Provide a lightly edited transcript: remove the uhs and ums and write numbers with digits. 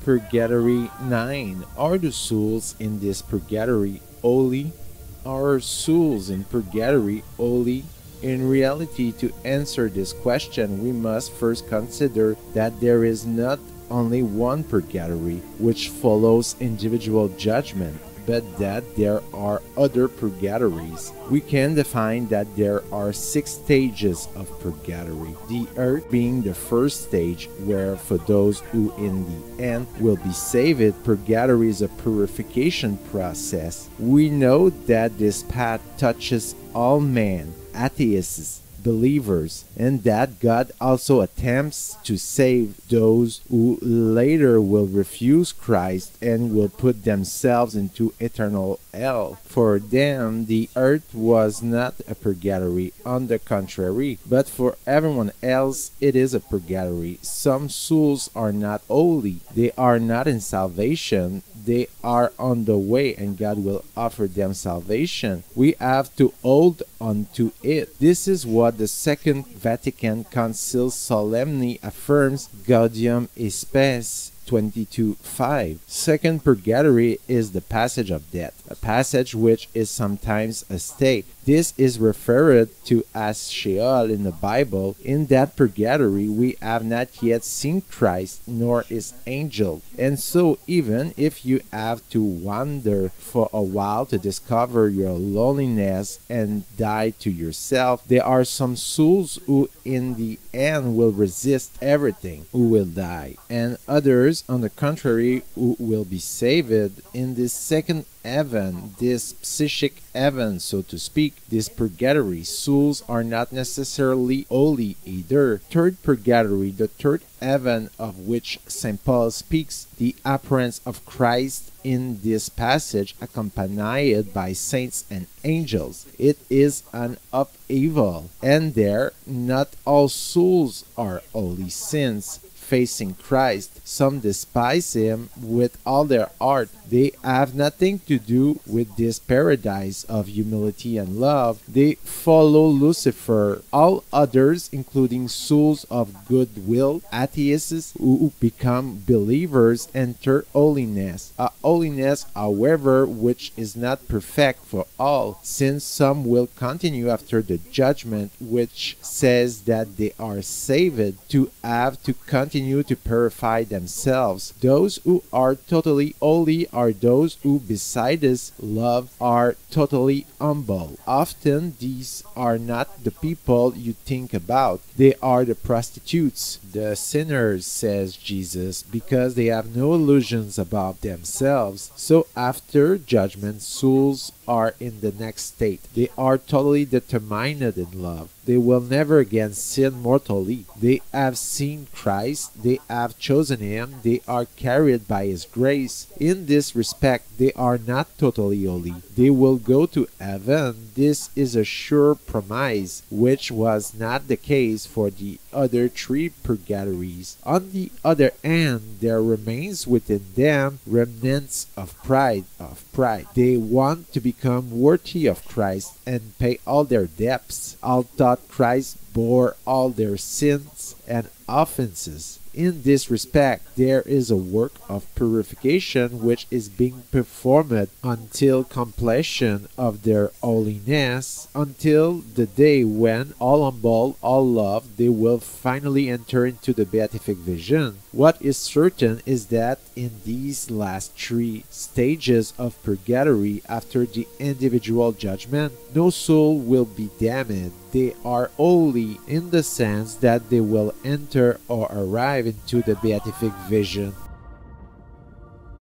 Purgatory 9. Are the souls in this Purgatory holy? Are souls in Purgatory holy? In reality, to answer this question, we must first consider that there is not only one purgatory which follows individual judgment, but that there are other purgatories. We can define that there are 6 stages of purgatory. The earth being the first stage, where for those who in the end will be saved, purgatory is a purification process. We know that this path touches all men, atheists, believers, and that God also attempts to save those who later will refuse Christ and will put themselves into eternal hell. For them, the earth was not a purgatory, on the contrary, but for everyone else, it is a purgatory. Some souls are not holy, they are not in salvation, they are on the way, and God will offer them salvation. We have to hold on to it. This is what the Second Vatican Council solemnly affirms, Gaudium et Spes 22:5. Second purgatory is the passage of death, a passage which is sometimes a state. This is referred to as sheol in the Bible. In that purgatory we have not yet seen Christ nor his angel, and so even if you have to wander for a while to discover your loneliness and die to yourself, there are some souls who in the end will resist everything, who will die, and others on the contrary who will be saved in this second heaven, this psychic heaven, so to speak, this purgatory. Souls are not necessarily holy either. Third purgatory, the third heaven of which St. Paul speaks, the appearance of Christ in this passage accompanied by saints and angels. It is an upheaval, and there not all souls are holy, since facing Christ, some despise him with all their heart. They have nothing to do with this paradise of humility and love. They follow Lucifer. All others, including souls of goodwill, atheists who become believers, enter holiness. A holiness, however, which is not perfect for all, since some will continue after the judgment, which says that they are saved, to have to continue to purify themselves. Those who are totally holy are those who, besides love, are totally humble. Often these are not the people you think about. They are the prostitutes, the sinners, says Jesus, because they have no illusions about themselves. So after judgment, souls are in the next state. They are totally determined in love. They will never again sin mortally. They have seen Christ, they have chosen him, they are carried by his grace. In this respect, they are not totally holy. They will go to heaven. This is a sure promise, which was not the case for the other 3 purgatories. On the other hand, there remains within them remnants of pride. They want to become worthy of Christ and pay all their debts. All thought Christ bore all their sins and offenses. In this respect, there is a work of purification which is being performed until completion of their holiness, until the day when, all humble, all loved, they will finally enter into the beatific vision. What is certain is that in these last 3 stages of purgatory, after the individual judgment, no soul will be damned. They are holy in the sense that they will enter or arrive into the beatific vision.